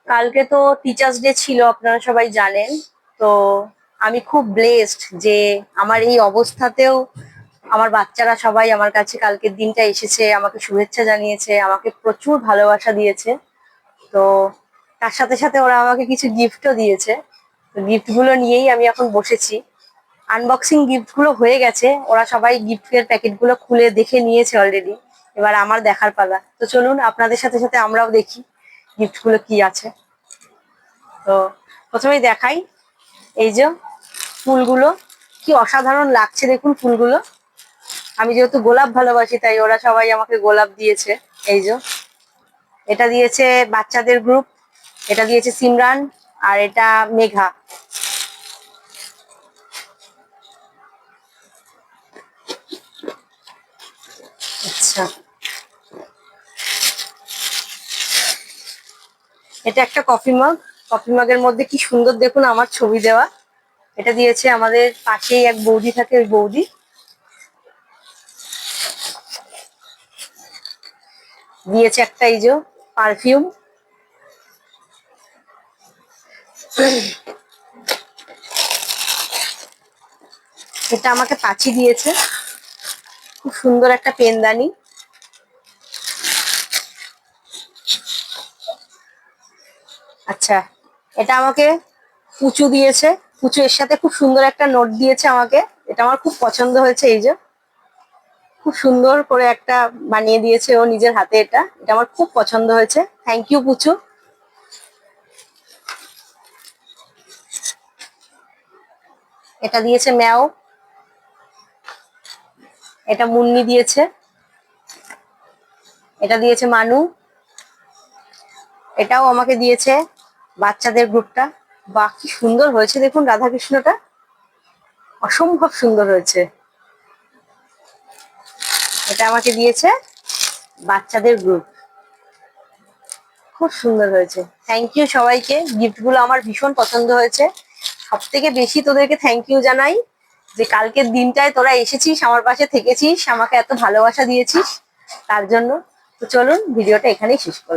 কালকে তো teachers day ছিল, আপনারা সবাই জানেন। তো আমি খুব ব্লেসড যে আমার এই অবস্থাতেও আমার বাচ্চারা সবাই আমার কাছে কালকের দিনটা এসেছে, আমাকে শুভেচ্ছা জানিয়েছে, আমাকে প্রচুর ভালোবাসা দিয়েছে। তো তার সাথে সাথে ওরা আমাকে কিছু গিফটও দিয়েছে। তো গিফট গুলো নিয়েই আমি এখন বসেছি। আনবক্সিং গিফট গুলো হয়ে গেছে, ওরা সবাই গিফটের প্যাকেট গুলো খুলে দেখে নিয়েছে অলরেডি। এবার আমার দেখার পালা। তো চলুন আপনাদের সাথে সাথে আমরাও দেখি গিফট গুলো কি আছে। তো প্রথমেই দেখাই, এই যে ফুলগুলো, কি অসাধারণ লাগছে দেখুন ফুলগুলো। আমি যেহেতু গোলাপ ভালোবাসি তাই ওরা সবাই আমাকে গোলাপ দিয়েছে। এই যে এটা দিয়েছে বাচ্চাদের গ্রুপ, এটা দিয়েছে সিমরান, আর এটা মেঘা। আচ্ছা, এটা একটা কফি মগ। কফি মগের মধ্যে কি সুন্দর দেখুন আমার ছবি দেওয়া। এটা দিয়েছে আমাদের পাশেই এক বৌদি থাকে, ওই বৌদি দিয়েছে একটা, এই যে পারফিউম। এটা আমাকে পাচি দিয়েছে, খুব সুন্দর একটা পেনদানি। আচ্ছা, এটা আমাকে পুচু দিয়েছে। পুচু এর সাথে খুব সুন্দর একটা নোট দিয়েছে আমাকে, এটা আমার খুব পছন্দ হয়েছে। এই যে খুব সুন্দর করে একটা বানিয়ে দিয়েছে ও নিজের হাতে, এটা এটা আমার খুব পছন্দ হয়েছে। থ্যাংক ইউ পুচু। এটা দিয়েছে ম্যাও, এটা মুন্নি দিয়েছে, এটা দিয়েছে মানু, এটাও আমাকে দিয়েছে বাচ্চাদের গ্রুপটা। বাহ, কি সুন্দর হয়েছে দেখুন রাধাকৃষ্ণটা, অসম্ভব সুন্দর হয়েছে। এটা আমাকে দিয়েছে বাচ্চাদের গ্রুপ, খুব সুন্দর হয়েছে। থ্যাংক ইউ সবাইকে, গিফট গুলো আমার ভীষণ পছন্দ হয়েছে। সব থেকে বেশি তোদেরকে থ্যাংক ইউ জানাই যে কালকের দিনটায় তোরা এসেছিস, আমার পাশে থেকেছিস, আমাকে এত ভালোবাসা দিয়েছিস, তার জন্য। তো চলুন ভিডিওটা এখানেই শেষ করলাম।